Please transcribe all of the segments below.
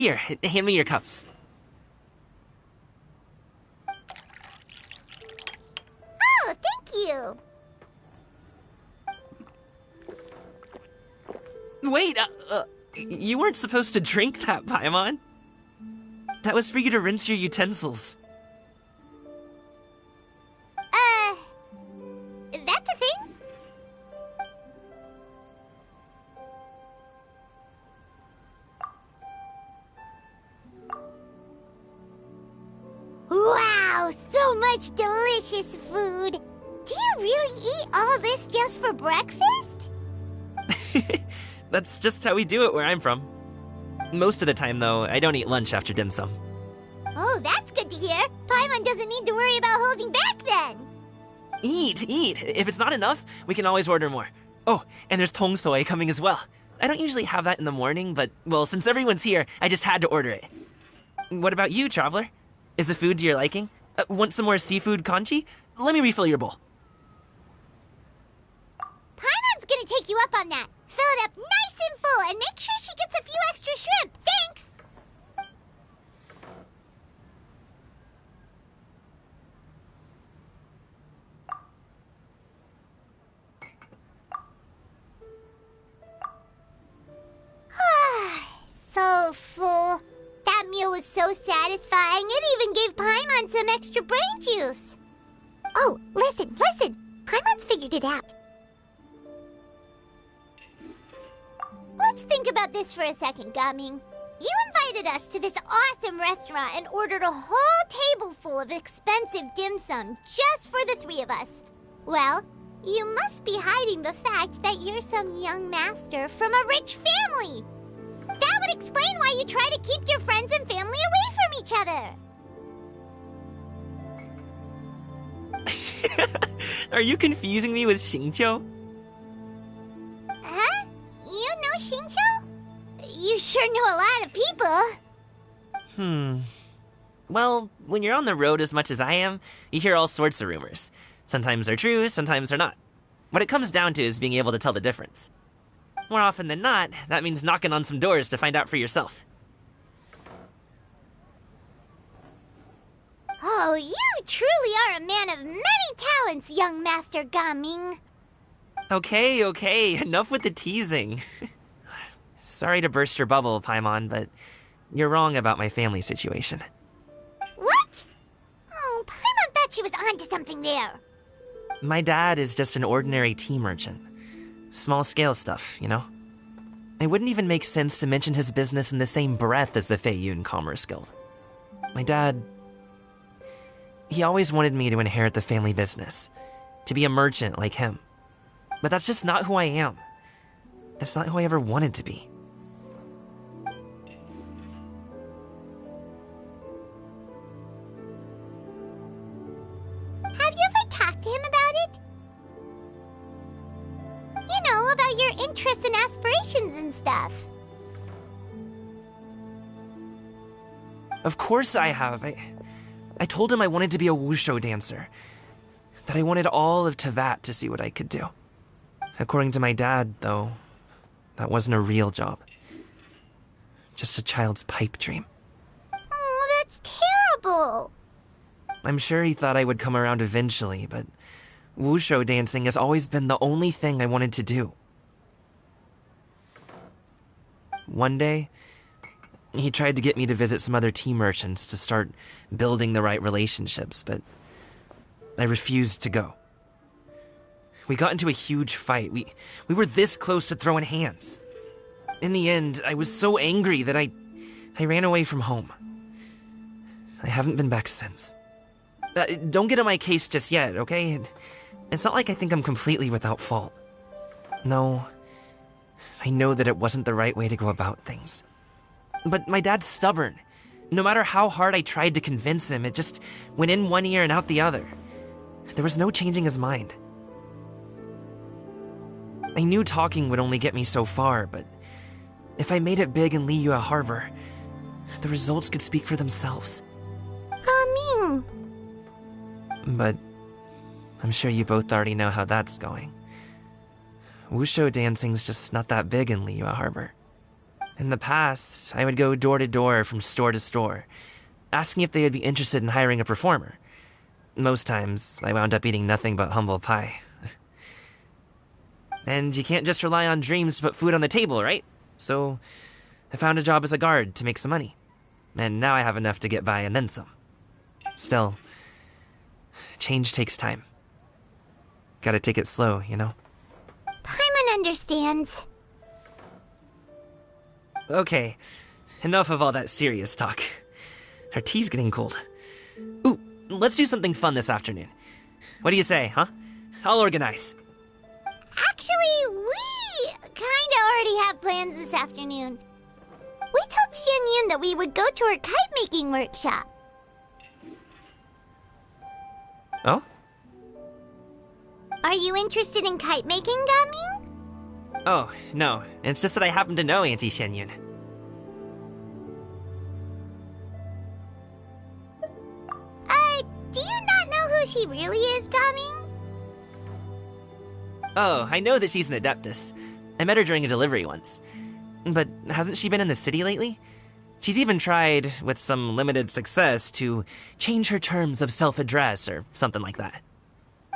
Here, hand me your cups. Oh, thank you. Wait, you weren't supposed to drink that, Paimon. That was for you to rinse your utensils. That's a thing? Wow, so much delicious food. Do you really eat all this just for breakfast? That's just how we do it where I'm from. Most of the time, though, I don't eat lunch after dim sum. Oh, that's good to hear. Paimon doesn't need to worry about holding back then. Eat. If it's not enough, we can always order more. Oh, and there's tong soy coming as well. I don't usually have that in the morning, but, well, since everyone's here, I just had to order it. What about you, Traveler? Is the food to your liking? Want some more seafood congee? Let me refill your bowl. Paimon's gonna take you up on that. Fill it up nice and full and make sure she gets a few extra shrimp. Thanks! So full. That meal was so satisfying, it even gave Paimon some extra brain juice. Oh, listen. Paimon's figured it out. Let's think about this for a second, Gaming. You invited us to this awesome restaurant and ordered a whole table full of expensive dim sum just for the three of us. Well, you must be hiding the fact that you're some young master from a rich family. That would explain why you try to keep your friends and family away from each other. Are you confusing me with Xingqiu? Huh? You know Xingqiu? You sure know a lot of people. Well, when you're on the road as much as I am, you hear all sorts of rumors. Sometimes they're true, sometimes they're not. What it comes down to is being able to tell the difference. More often than not, that means knocking on some doors to find out for yourself. Oh, you truly are a man of many talents, young Master Gaming. Okay, enough with the teasing. Sorry to burst your bubble, Paimon, but you're wrong about my family situation. What? Oh, Paimon thought she was onto something there. My dad is just an ordinary tea merchant. Small-scale stuff, you know? It wouldn't even make sense to mention his business in the same breath as the Feiyun Commerce Guild. My dad... he always wanted me to inherit the family business, to be a merchant like him. But that's just not who I am. It's not who I ever wanted to be. Have you ever talked to him about it? You know, about your interests and aspirations and stuff. Of course I have. I told him I wanted to be a wushu dancer. That I wanted all of Teyvat to see what I could do. According to my dad, though, that wasn't a real job. Just a child's pipe dream. Oh, that's terrible. I'm sure he thought I would come around eventually, but wushu dancing has always been the only thing I wanted to do. One day, he tried to get me to visit some other tea merchants to start building the right relationships, but I refused to go. We got into a huge fight. We were this close to throwing hands. In the end, I was so angry that I ran away from home. I haven't been back since. Don't get on my case just yet, okay? It's not like I think I'm completely without fault. No, I know that it wasn't the right way to go about things. But my dad's stubborn. No matter how hard I tried to convince him, it just went in one ear and out the other. There was no changing his mind. I knew talking would only get me so far, but if I made it big in Liyue Harbor, the results could speak for themselves. Gaming. But I'm sure you both already know how that's going. Wushu dancing's just not that big in Liyue Harbor. In the past, I would go door to door from store to store, asking if they would be interested in hiring a performer. Most times, I wound up eating nothing but humble pie. And you can't just rely on dreams to put food on the table, right? So, I found a job as a guard to make some money. And now I have enough to get by and then some. Still, change takes time. Gotta take it slow, you know? Paimon understands. Okay, enough of all that serious talk. Our tea's getting cold. Ooh, let's do something fun this afternoon. What do you say, huh? I'll organize. Actually, we kinda already have plans this afternoon. We told Xianyun that we would go to her kite-making workshop. Oh? Are you interested in kite-making, Gaming? Oh, no. It's just that I happen to know Auntie Xianyun. Do you not know who she really is, Gaming? Oh, I know that she's an Adeptus. I met her during a delivery once. But hasn't she been in the city lately? She's even tried, with some limited success, to change her terms of self-address or something like that.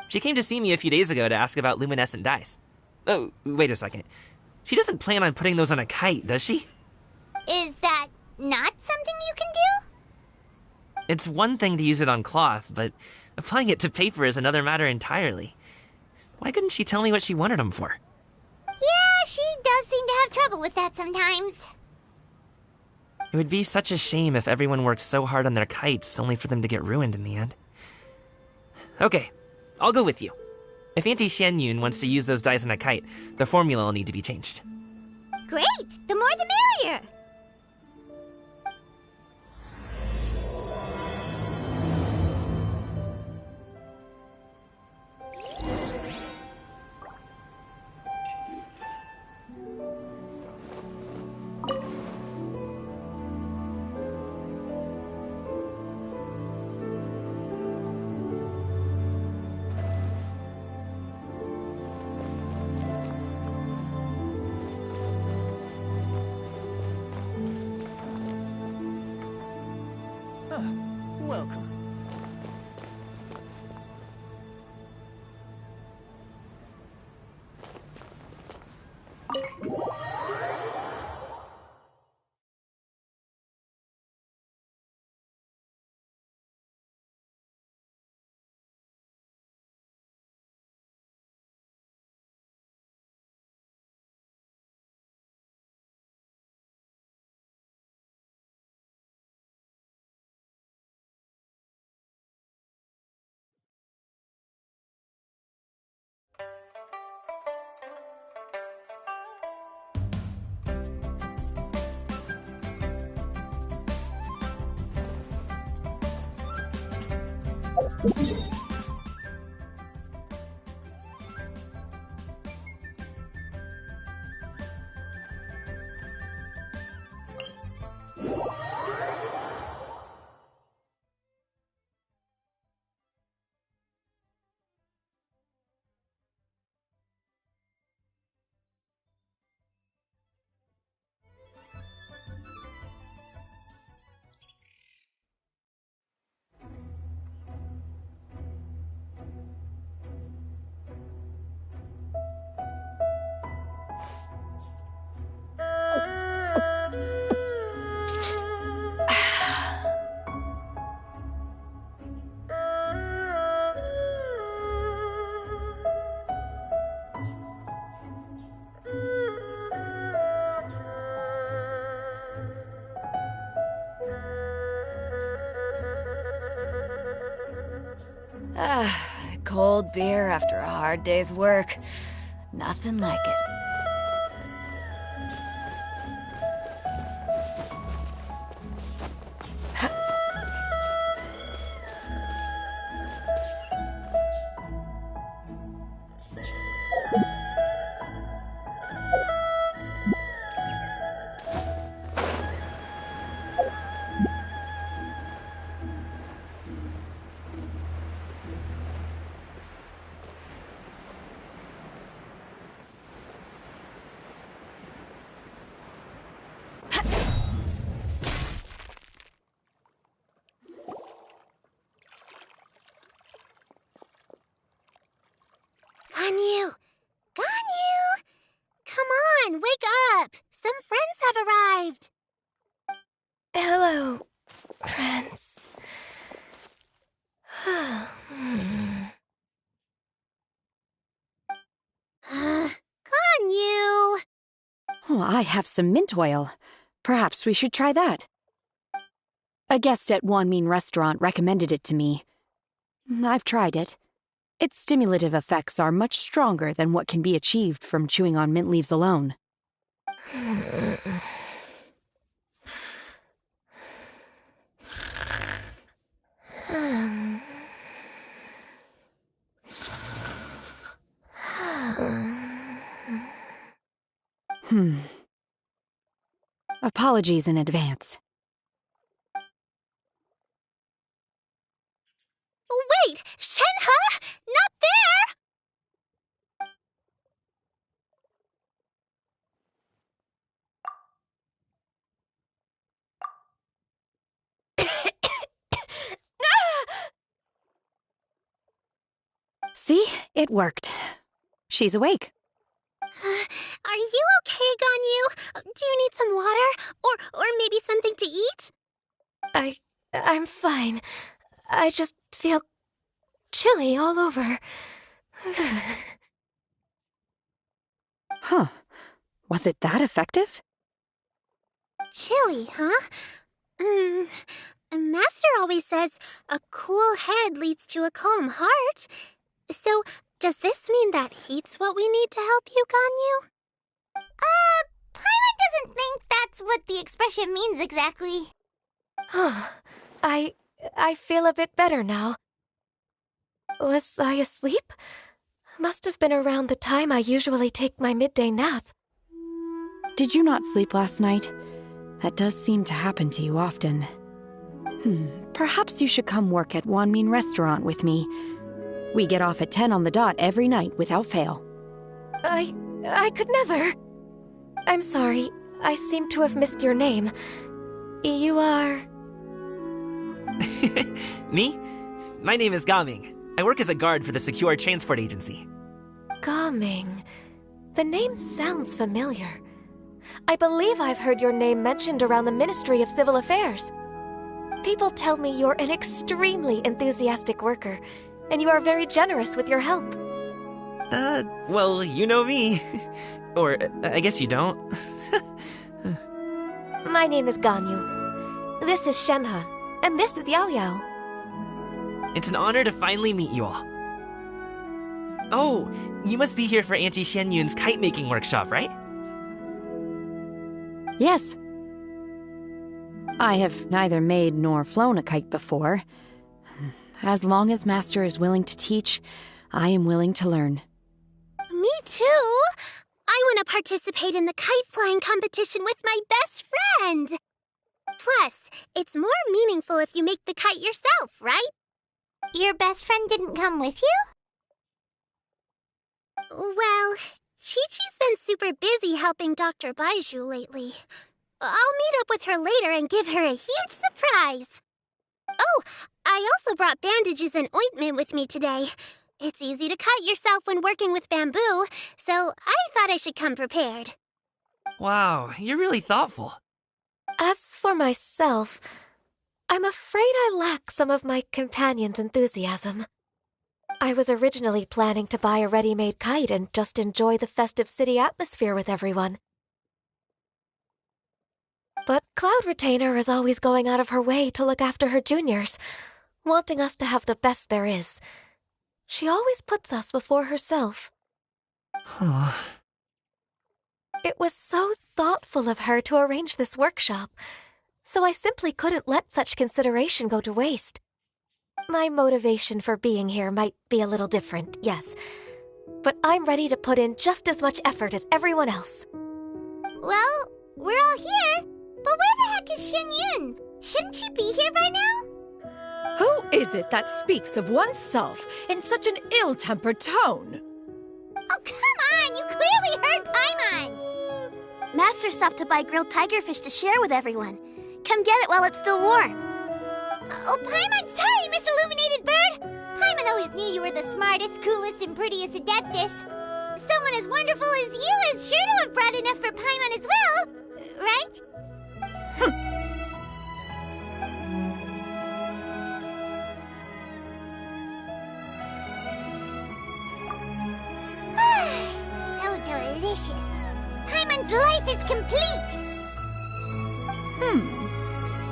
She came to see me a few days ago to ask about luminescent dyes. Oh, wait a second. She doesn't plan on putting those on a kite, does she? Is that not something you can do? It's one thing to use it on cloth, but applying it to paper is another matter entirely. Why couldn't she tell me what she wanted them for? Yeah, she does seem to have trouble with that sometimes. It would be such a shame if everyone worked so hard on their kites only for them to get ruined in the end. Okay, I'll go with you. If Auntie Xianyun wants to use those dyes on a kite, the formula will need to be changed. Great! The more the merrier! Welcome. Cold beer after a hard day's work. Nothing like it. Ganyu! Ganyu! Come on, wake up! Some friends have arrived! Hello, friends. Ganyu! Oh, I have some mint oil. Perhaps we should try that. A guest at Wanmin Restaurant recommended it to me. I've tried it. Its stimulative effects are much stronger than what can be achieved from chewing on mint leaves alone. Apologies in advance. Wait! Shenhe! Not there! See? It worked. She's awake. Are you okay, Ganyu? Do you need some water? Or maybe something to eat? I'm fine. I just feel chilly all over. Huh. Was it that effective? Chilly, huh? Master always says a cool head leads to a calm heart. So, does this mean that heat's what we need to help you, Ganyu? Paimon doesn't think that's what the expression means exactly. I feel a bit better now. Was I asleep? Must have been around the time I usually take my midday nap. Did you not sleep last night? That does seem to happen to you often. Perhaps you should come work at Wanmin Restaurant with me. We get off at 10 on the dot every night without fail. I could never. I'm sorry. I seem to have missed your name. You are... Me? My name is Gaming. I work as a guard for the Secure Transport Agency. Gaming. The name sounds familiar. I believe I've heard your name mentioned around the Ministry of Civil Affairs. People tell me you're an extremely enthusiastic worker, and you are very generous with your help. Well, you know me. Or, I guess you don't. My name is Ganyu. This is Shenhe, and this is Yao Yao. It's an honor to finally meet you all. Oh, you must be here for Auntie Xian Yun's kite-making workshop, right? Yes. I have neither made nor flown a kite before. As long as Master is willing to teach, I am willing to learn. Me too! I want to participate in the kite flying competition with my best friend! Plus, it's more meaningful if you make the kite yourself, right? Your best friend didn't come with you? Well, Chi-Chi's been super busy helping Dr. Baizhu lately. I'll meet up with her later and give her a huge surprise. Oh, I also brought bandages and ointment with me today. It's easy to cut yourself when working with bamboo, so I thought I should come prepared. Wow, you're really thoughtful. As for myself, I'm afraid I lack some of my companion's enthusiasm. I was originally planning to buy a ready-made kite and just enjoy the festive city atmosphere with everyone. But Cloud Retainer is always going out of her way to look after her juniors, wanting us to have the best there is. She always puts us before herself. Huh. It was so thoughtful of her to arrange this workshop, so I simply couldn't let such consideration go to waste. My motivation for being here might be a little different, yes, but I'm ready to put in just as much effort as everyone else. Well, we're all here, but where the heck is Xian Yun? Shouldn't she be here by now? Who is it that speaks of oneself in such an ill-tempered tone? Oh, come on! You clearly heard Paimon! Master stopped to buy grilled tigerfish to share with everyone. Come get it while it's still warm. Oh, Paimon's time, Miss Illuminated Bird! Paimon always knew you were the smartest, coolest, and prettiest Adeptus. Someone as wonderful as you is sure to have brought enough for Paimon as well, right? So delicious. Paimon's life is complete.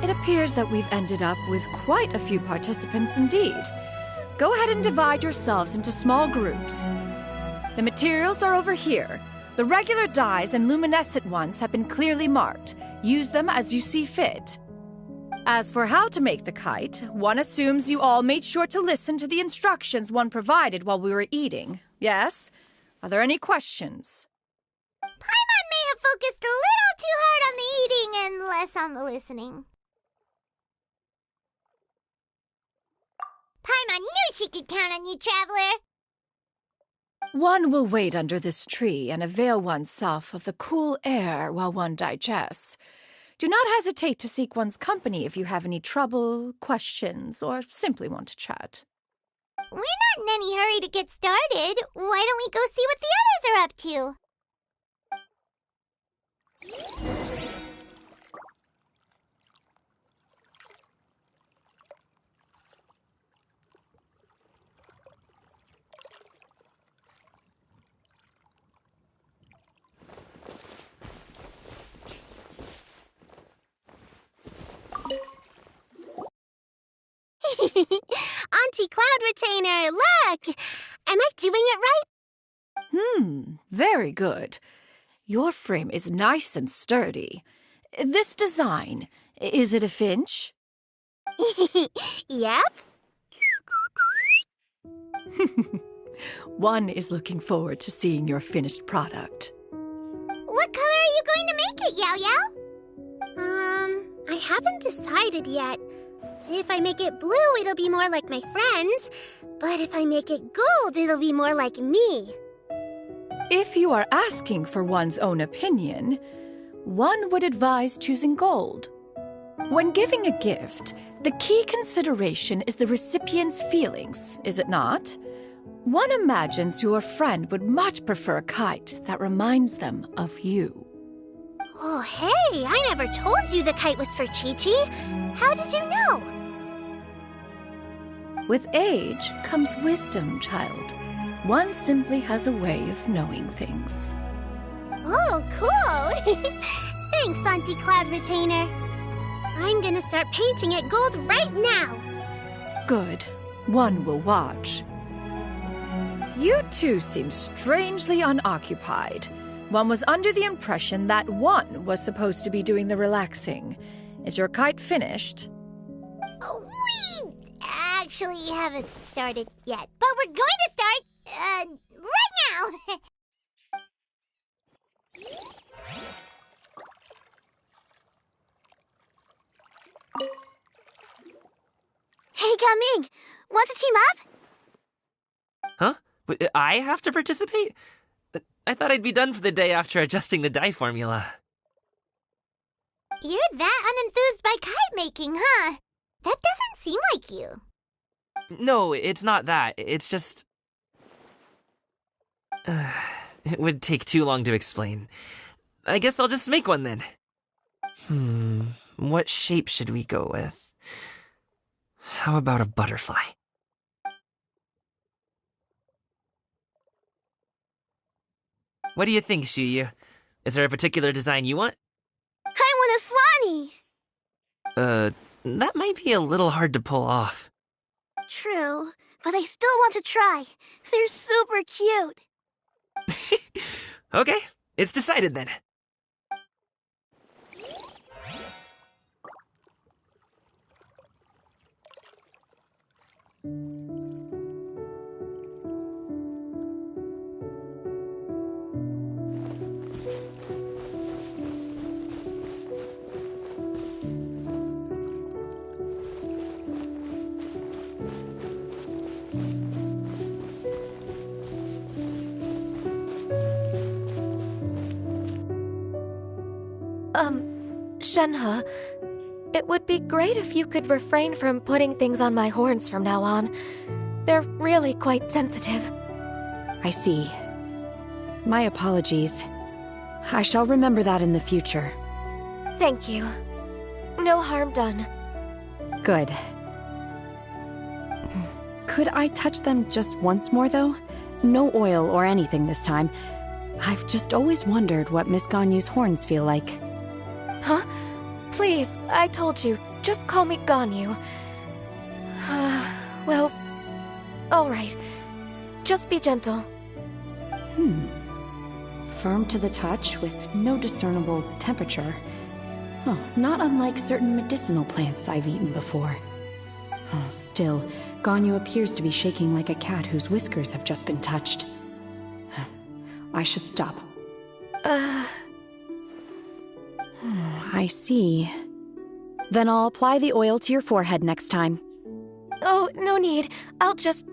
It appears that we've ended up with quite a few participants indeed. Go ahead and divide yourselves into small groups. The materials are over here. The regular dyes and luminescent ones have been clearly marked. Use them as you see fit. As for how to make the kite, one assumes you all made sure to listen to the instructions one provided while we were eating. Yes? Are there any questions? Paimon may have focused a little too hard on the eating and less on the listening. Paimon knew she could count on you, Traveler. One will wait under this tree and avail oneself of the cool air while one digests. Do not hesitate to seek one's company if you have any trouble, questions, or simply want to chat. We're not in any hurry to get started. Why don't we go see what the others are up to? Auntie Cloud Retainer, look! Am I doing it right? Very good. Your frame is nice and sturdy. This design, is it a finch? Yep. One is looking forward to seeing your finished product. What color are you going to make it, Yao Yao? I haven't decided yet. If I make it blue, it'll be more like my friend. But if I make it gold, it'll be more like me. If you are asking for one's own opinion, one would advise choosing gold. When giving a gift, the key consideration is the recipient's feelings, is it not? One imagines your friend would much prefer a kite that reminds them of you. Oh, hey, I never told you the kite was for Chi-Chi. How did you know? With age comes wisdom, child. One simply has a way of knowing things. Oh, cool! Thanks, Auntie Cloud Retainer. I'm gonna start painting it gold right now. Good. One will watch. You two seem strangely unoccupied. One was under the impression that one was supposed to be doing the relaxing. Is your kite finished? We actually haven't started yet, but we're going to start, right now. Hey, Gaming! Want to team up? Huh? But I have to participate? I thought I'd be done for the day after adjusting the dye formula. You're that unenthused by kite making, huh? That doesn't seem like you. No, it's not that. It's just... it would take too long to explain. I guess I'll just make one then. What shape should we go with? How about a butterfly? What do you think, Shiyu? Is there a particular design you want? I want a swanee! That might be a little hard to pull off. True, but I still want to try. They're super cute. Okay, it's decided then. Shenhe, it would be great if you could refrain from putting things on my horns from now on. They're really quite sensitive. I see. My apologies. I shall remember that in the future. Thank you. No harm done. Good. Could I touch them just once more, though? No oil or anything this time. I've just always wondered what Miss Ganyu's horns feel like. Huh? Please, I told you. Just call me Ganyu. Well, alright. Just be gentle. Firm to the touch with no discernible temperature. Oh, not unlike certain medicinal plants I've eaten before. Oh, still, Ganyu appears to be shaking like a cat whose whiskers have just been touched. I should stop. I see. Then I'll apply the oil to your forehead next time. Oh, no need. I'll just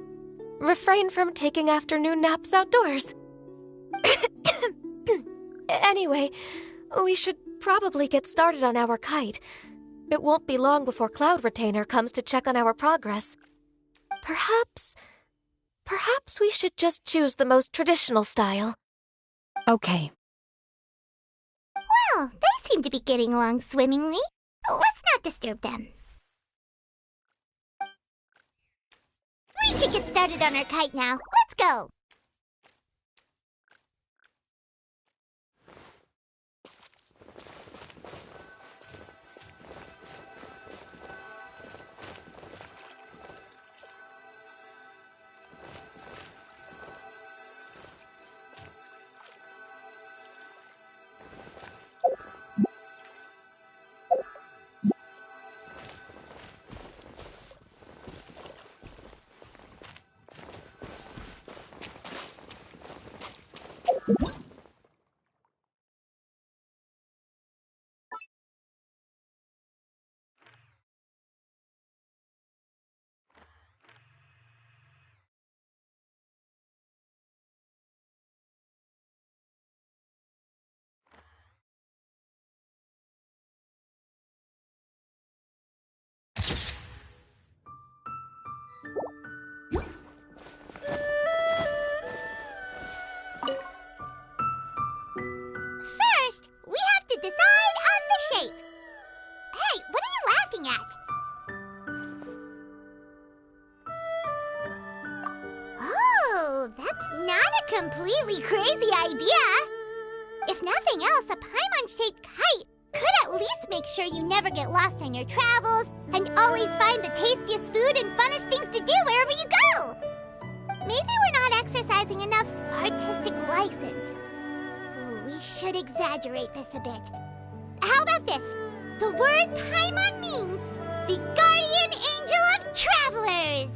refrain from taking afternoon naps outdoors. Anyway, we should probably get started on our kite. It won't be long before Cloud Retainer comes to check on our progress. Perhaps we should just choose the most traditional style. Okay. Well, they seem to be getting along swimmingly. Let's not disturb them. We should get started on our kite now. Let's go. First, we have to decide on the shape. Hey, what are you laughing at? Oh, that's not a completely crazy idea. If nothing else, a Paimon-shaped kite could at least make sure you never get lost on your travels and always find the tastiest food and funnest things to do wherever you go. Maybe we're not exercising enough artistic license. We should exaggerate this a bit. How about this? The word Paimon means the guardian angel of travelers.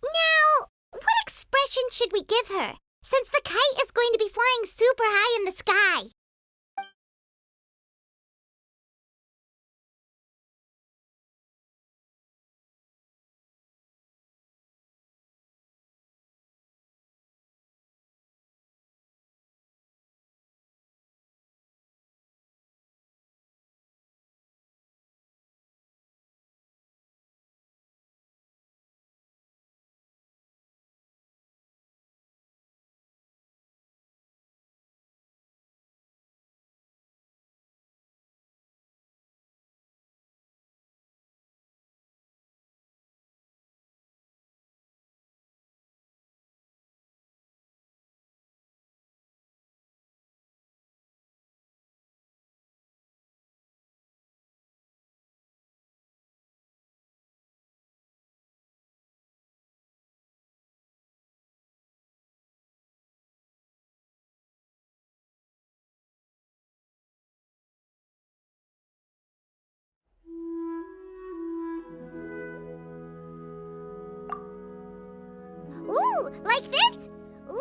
Now, what expression should we give her, since the kite is going to be flying super high in the sky? Ooh, like this? Ooh!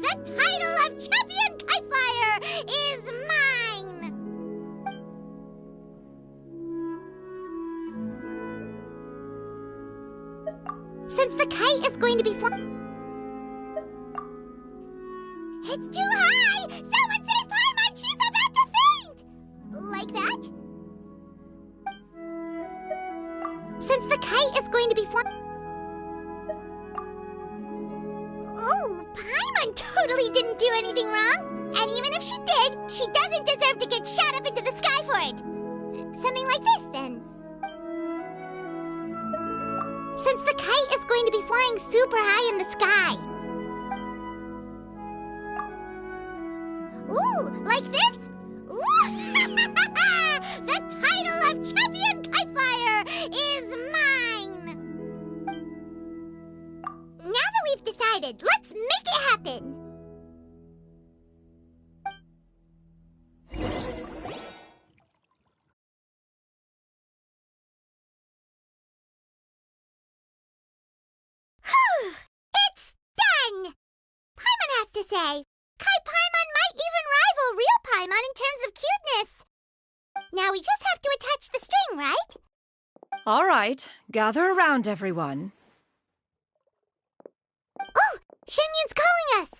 The title of Champion Kite Flyer is mine! Since the kite is going to be flying, It's too high! Someone save Paimon! She's about to faint! Like that? Since the kite is going to be flying... Oh, Paimon totally didn't do anything wrong. And even if she did, she doesn't deserve to get shot up into the sky for it. Something like this, then. Since the kite is going to be flying super high in the sky. Ooh, like this? Ooh. The title of Champion Kite Flyer is mine! Now that we've decided, let's make it happen! It's done! Paimon has to say, Kai Paimon might even rival real Paimon in terms of cuteness. Now we just have to attach the string, right? All right, gather around, everyone. Oh, Shenyun's calling us!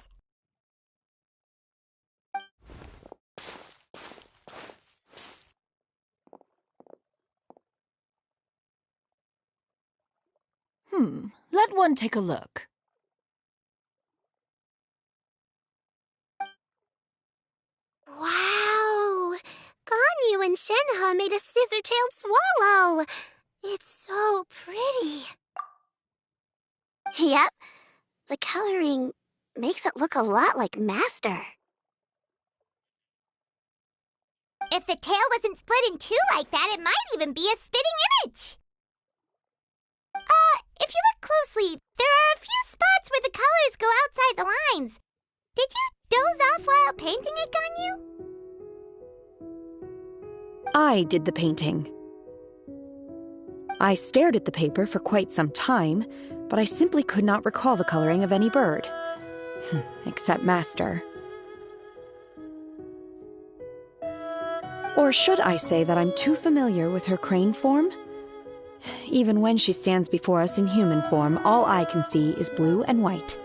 Let one take a look. Wow! Ganyu and Shenhe made a scissor-tailed swallow. It's so pretty. Yep. The coloring makes it look a lot like Master. If the tail wasn't split in two like that, it might even be a spitting image. If you look closely, there are a few spots where the colors go outside the lines. Did you doze off while painting it, Ganyu? I did the painting. I stared at the paper for quite some time, but I simply could not recall the coloring of any bird. Except Master. Or should I say that I'm too familiar with her crane form? Even when she stands before us in human form, all I can see is blue and white.